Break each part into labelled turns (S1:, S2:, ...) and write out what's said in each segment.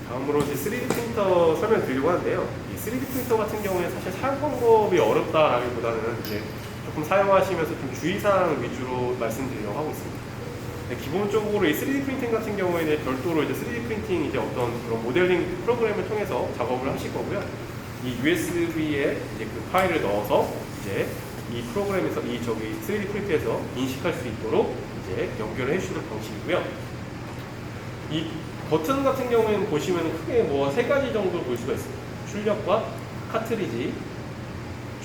S1: 다음으로 이제 3D 프린터 설명드리려고 하는데요. 이 3D 프린터 같은 경우에 사실 사용 방법이 어렵다라기보다는 이제 조금 사용하시면서 좀 주의사항 위주로 말씀드리려고 하고 있습니다. 네, 기본적으로 이 3D 프린팅 같은 경우에는 별도로 이제 3D 프린팅 이제 어떤 그런 모델링 프로그램을 통해서 작업을 하실 거고요. 이 USB에 이제 그 파일을 넣어서 이제 이 프로그램에서 3D 프린트에서 인식할 수 있도록 이제 연결을 해주는 방식이고요. 이 버튼 같은 경우에는 보시면 크게 뭐 세 가지 정도 볼 수가 있습니다. 출력과 카트리지,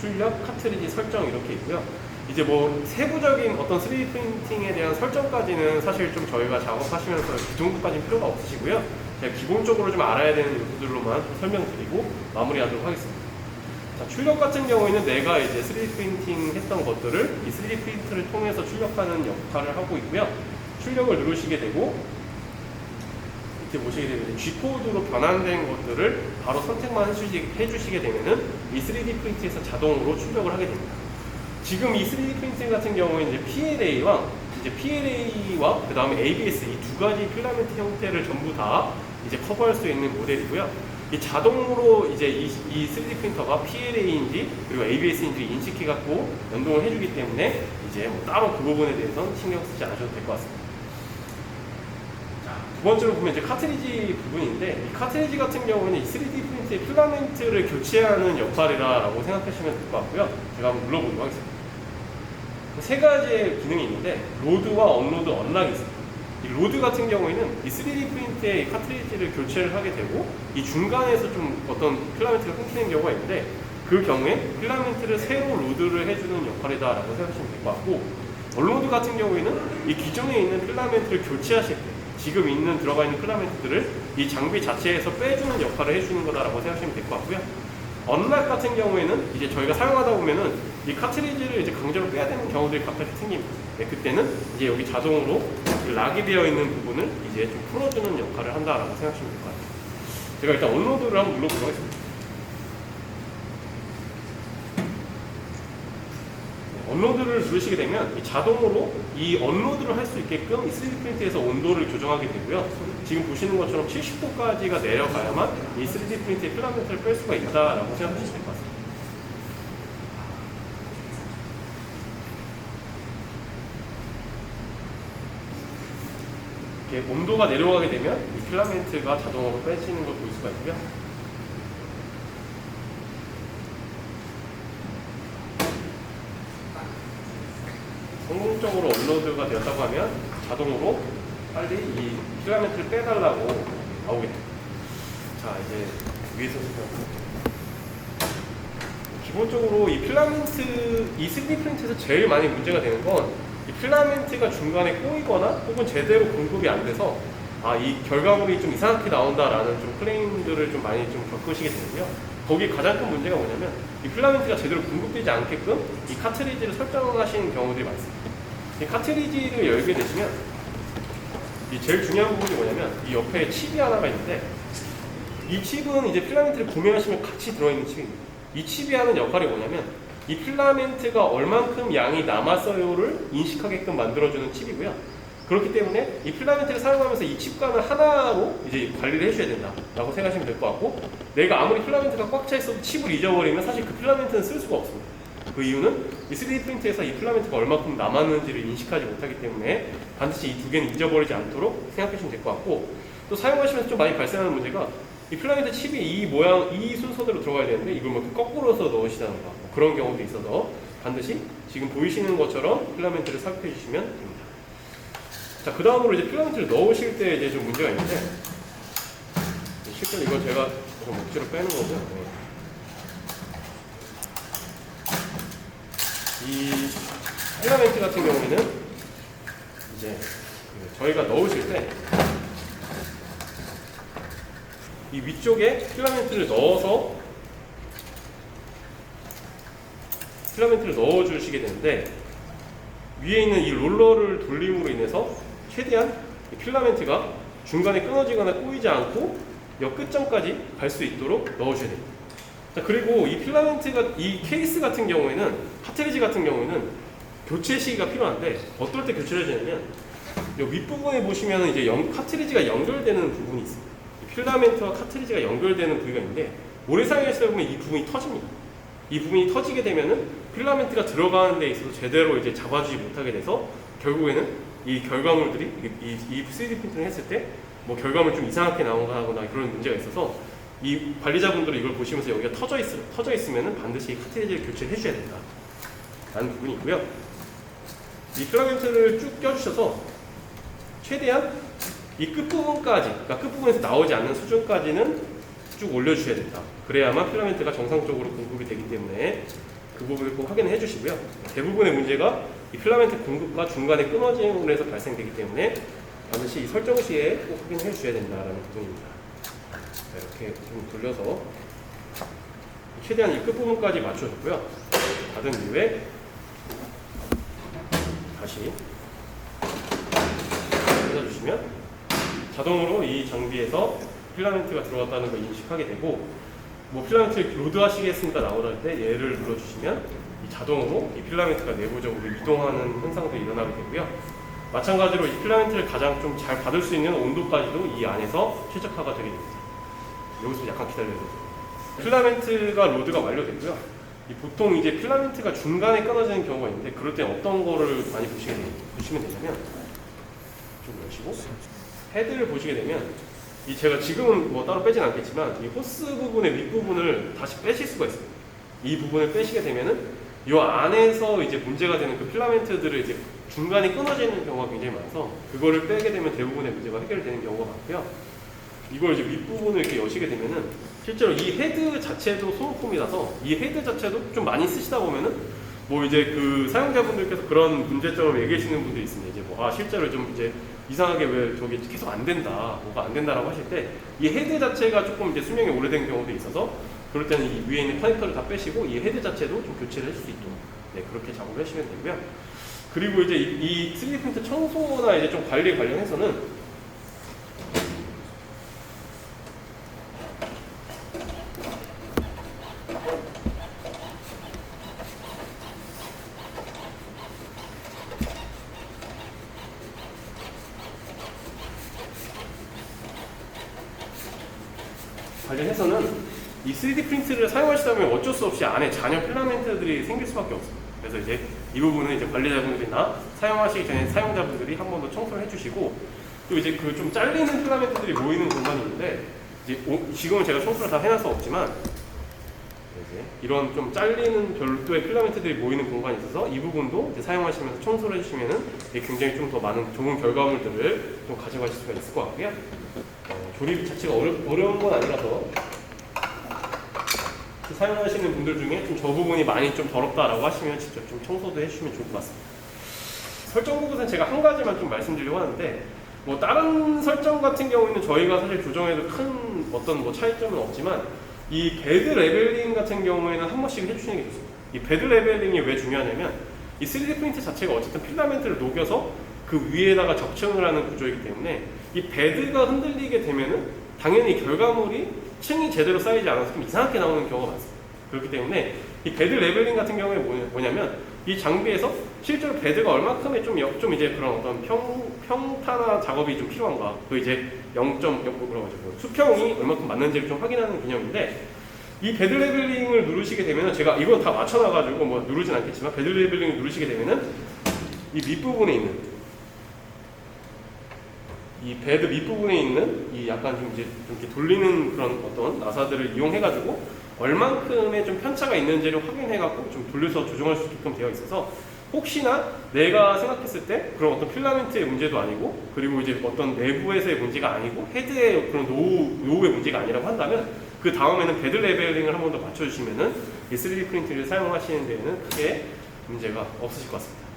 S1: 출력, 카트리지 설정 이렇게 있고요. 이제 뭐 세부적인 어떤 3D 프린팅에 대한 설정까지는 사실 좀 저희가 작업하시면서 그 정도까지는 필요가 없으시고요. 그냥 기본적으로 좀 알아야 되는 요소들로만 설명드리고 마무리하도록 하겠습니다. 자, 출력 같은 경우에는 내가 이제 3D 프린팅 했던 것들을 이 3D 프린터를 통해서 출력하는 역할을 하고 있고요. 출력을 누르시게 되고 이렇게 보시게 되면 G코드로 변환된 것들을 바로 선택만 해주시게 되면은 이 3D 프린트에서 자동으로 출력을 하게 됩니다. 지금 이 3D 프린팅 같은 경우에는 이제 PLA와 그 다음에 ABS 이 두 가지 필라멘트 형태를 전부 다 이제 커버할 수 있는 모델이고요. 이 자동으로 이제 이 3D 프린터가 PLA인지 그리고 ABS인지 인식해 갖고 연동을 해주기 때문에 이제 뭐 따로 그 부분에 대해서는 신경 쓰지 않으셔도 될 것 같습니다. 두 번째로 보면 이제 카트리지 부분인데 이 카트리지 같은 경우는 이 3D 프린트의 필라멘트를 교체하는 역할이라고 생각하시면 될 것 같고요. 제가 한번 눌러보도록 하겠습니다. 세 가지의 기능이 있는데 로드와 업로드, 언락이 있습니다. 이 로드 같은 경우에는 이 3D 프린트의 카트리지를 교체를 하게 되고 이 중간에서 좀 어떤 필라멘트가 끊기는 경우가 있는데 그 경우에 필라멘트를 새로 로드를 해주는 역할이다라고 생각하시면 될 것 같고 언로드 같은 경우에는 이 기존에 있는 필라멘트를 교체하실 때 지금 들어가 있는 필라멘트들을 이 장비 자체에서 빼주는 역할을 해주는 거다라고 생각하시면 될 것 같고요. 언락 같은 경우에는 이제 저희가 사용하다 보면은 이 카트리지를 이제 강제로 빼야 되는 경우들이 갑자기 생깁니다. 네, 그때는 이제 여기 자동으로 락이 되어 있는 부분을 이제 좀 풀어주는 역할을 한다라고 생각하시면 될 것 같아요. 제가 일단 언로드를 한번 눌러보도록 하겠습니다. 언로드를 누르시게 되면 이 자동으로 이 언로드를 할 수 있게끔 이 3D 프린트에서 온도를 조정하게 되고요. 지금 보시는 것처럼 70도까지가 내려가야만 이 3D 프린트의 필라멘트를 뺄 수가 있다라고 생각하시면 될 것 같습니다. 이렇게 온도가 내려가게 되면 이 필라멘트가 자동으로 빼지는 걸 볼 수가 있고요. 성공적으로 업로드가 되었다고 하면 자동으로 빨리 이 필라멘트를 빼달라고 나오게 됩니다. 자, 이제 위에서 기본적으로 이 필라멘트, 이 3D 프린트에서 제일 많이 문제가 되는 건 이 필라멘트가 중간에 꼬이거나 혹은 제대로 공급이 안 돼서 이 결과물이 좀 이상하게 나온다라는 좀 클레임들을 좀 많이 좀 겪으시게 되는데요. 거기 가장 큰 문제가 뭐냐면 이 필라멘트가 제대로 공급되지 않게끔 이 카트리지를 설정하시는 경우들이 많습니다. 이 카트리지를 열게 되시면 이 제일 중요한 부분이 뭐냐면 이 옆에 칩이 하나가 있는데 이 칩은 이제 필라멘트를 구매하시면 같이 들어있는 칩입니다. 이 칩이 하는 역할이 뭐냐면 이 필라멘트가 얼만큼 양이 남았어요를 인식하게끔 만들어주는 칩이고요. 그렇기 때문에 이 필라멘트를 사용하면서 이 칩관을 하나로 이제 관리를 해줘야 된다라고 생각하시면 될 것 같고 내가 아무리 필라멘트가 꽉 차 있어도 칩을 잊어버리면 사실 그 필라멘트는 쓸 수가 없습니다. 그 이유는 이 3D 프린트에서 이 필라멘트가 얼마큼 남았는지를 인식하지 못하기 때문에 반드시 이 두 개는 잊어버리지 않도록 생각하시면 될 것 같고 또 사용하시면서 좀 많이 발생하는 문제가 이 필라멘트 칩이 이 모양, 이 순서대로 들어가야 되는데 이걸 뭐 거꾸로서 넣으시다던가 뭐 그런 경우도 있어서 반드시 지금 보이시는 것처럼 필라멘트를 삽입해 주시면 됩니다. 자, 그 다음으로 이제 필라멘트를 넣으실 때 이제 좀 문제가 있는데 실제로 이건 제가 좀 억지로 빼는 거고요. 이 필라멘트 같은 경우에는 이제 저희가 넣으실 때 이 위쪽에 필라멘트를 넣어주시게 되는데 위에 있는 이 롤러를 돌림으로 인해서 최대한 이 필라멘트가 중간에 끊어지거나 꼬이지 않고 역 끝점까지 갈 수 있도록 넣어주셔야 됩니다. 자, 그리고 이 필라멘트가 이 케이스 같은 경우에는 카트리지 같은 경우에는 교체 시기가 필요한데 어떨 때 교체를 해야 되냐면 이 윗부분에 보시면 이제 카트리지가 연결되는 부분이 있습니다. 필라멘트와 카트리지가 연결되는 부위가 있는데 오래 사용하시다 보면 이 부분이 터집니다. 이 부분이 터지게 되면은 필라멘트가 들어가는 데 있어서 제대로 이제 잡아주지 못하게 돼서 결국에는 이 결과물들이 이 3D 프린팅을 했을 때 뭐 결과물 좀 이상하게 나오거나 그런 문제가 있어서 이 관리자분들은 이걸 보시면서 여기가 터져 있으면은 반드시 이 카트리지를 교체를 해줘야 된다 라는 부분이 있고요. 이 필라멘트를 쭉 껴주셔서 최대한 이 끝부분까지, 그러니까 끝부분에서 나오지 않는 수준까지는 쭉 올려주셔야 된다. 그래야만 필라멘트가 정상적으로 공급이 되기 때문에 그 부분을 꼭 확인을 해주시고요. 대부분의 문제가 이 필라멘트 공급과 중간에 끊어짐으로 해서 발생되기 때문에 반드시 이 설정 시에 꼭 확인을 해주셔야 된다는 부분입니다. 자, 이렇게 좀 돌려서 최대한 이 끝부분까지 맞춰줬고요. 닫은 이후에 다시 닫아주시면 자동으로 이 장비에서 필라멘트가 들어왔다는 걸 인식하게 되고, 뭐 필라멘트 로드 하시겠습니다 나오실 때 얘를 눌러주시면 이 자동으로 이 필라멘트가 내부적으로 이동하는 현상도 일어나게 되고요. 마찬가지로 이 필라멘트를 가장 좀 잘 받을 수 있는 온도까지도 이 안에서 최적화가 되게 됩니다. 여기서 약간 기다려야 되죠. 필라멘트가 로드가 완료되고요. 보통 이제 필라멘트가 중간에 끊어지는 경우가 있는데 그럴 때 어떤 거를 많이 보시면 되냐면, 좀 여시고 헤드를 보시게 되면 이 제가 지금은 뭐 따로 빼진 않겠지만 이 호스 부분의 윗부분을 다시 빼실 수가 있어요. 이 부분을 빼시게 되면은 이 안에서 이제 문제가 되는 그 필라멘트들을 이제 중간에 끊어지는 경우가 굉장히 많아서 그거를 빼게 되면 대부분의 문제가 해결되는 경우가 많고요. 이걸 이제 윗부분을 이렇게 여시게 되면은 실제로 이 헤드 자체도 소모품이라서 이 헤드 자체도 좀 많이 쓰시다 보면은 뭐 이제 그 사용자분들께서 그런 문제점을 얘기하시는 분들이 있습니다. 이제 뭐 실제로 좀 이제 이상하게 왜 저기 계속 안 된다, 뭐가 안 된다라고 하실 때 이 헤드 자체가 조금 이제 수명이 오래된 경우도 있어서 그럴 때는 이 위에 있는 커넥터를 다 빼시고 이 헤드 자체도 좀 교체를 해줄 수 있도록 그렇게 작업을 하시면 되고요. 그리고 이제 이 3D 프린트 청소나 이제 좀 관리에 관련해서는 이 3D 프린트를 사용하시다 보면 어쩔 수 없이 안에 잔여 필라멘트들이 생길 수밖에 없어요. 그래서 이제 이 부분은 이제 관리자분들이나 사용하시기 전에 사용자분들이 한 번 더 청소를 해주시고, 또 이제 그 좀 잘리는 필라멘트들이 모이는 공간이 있는데 이제 지금은 제가 청소를 다 해놔서 없지만 이제 이런 좀 잘리는 별도의 필라멘트들이 모이는 공간이 있어서 이 부분도 이제 사용하시면서 청소를 해주시면은 굉장히 좀 더 많은 좋은 결과물들을 좀 가져가실 수가 있을 것 같고요. 조립 자체가 어려운 건 아니라서 사용하시는 분들 중에 좀 저 부분이 많이 좀 더럽다라고 하시면 직접 좀 청소도 해주시면 좋을 것 같습니다. 설정 부분은 제가 한 가지만 좀 말씀드리려고 하는데, 뭐 다른 설정 같은 경우에는 저희가 사실 조정해도 큰 어떤 뭐 차이점은 없지만 이 베드 레벨링 같은 경우에는 한 번씩 해주시는 게 좋습니다. 이 베드 레벨링이 왜 중요하냐면 이 3D 프린트 자체가 어쨌든 필라멘트를 녹여서 그 위에다가 적층을 하는 구조이기 때문에 이 베드가 흔들리게 되면은 당연히 결과물이 층이 제대로 쌓이지 않아서 좀 이상하게 나오는 경우가 많습니다. 그렇기 때문에 이 베드 레벨링 같은 경우에 뭐냐면 이 장비에서 실제로 베드가 얼마큼의 좀 이제 그런 어떤 평탄화 작업이 좀 필요한가, 또 이제 0.0 수평이 얼마큼 맞는지를 좀 확인하는 개념인데, 이 베드 레벨링을 누르시게 되면은 제가 이건 다 맞춰놔가지고 뭐 누르진 않겠지만 베드 레벨링을 누르시게 되면은 이 밑부분에 있는 이 베드 밑부분에 있는 이 약간 좀 이제 좀 이렇게 돌리는 그런 어떤 나사들을 이용해가지고 얼만큼의 좀 편차가 있는지를 확인해갖고 좀 돌려서 조정할 수 있게끔 되어 있어서 혹시나 내가 생각했을 때 그런 어떤 필라멘트의 문제도 아니고, 그리고 이제 어떤 내부에서의 문제가 아니고 헤드의 그런 노후의 문제가 아니라고 한다면 그 다음에는 베드 레벨링을 한 번 더 맞춰주시면은 이 3D 프린트를 사용하시는 데에는 크게 문제가 없으실 것 같습니다.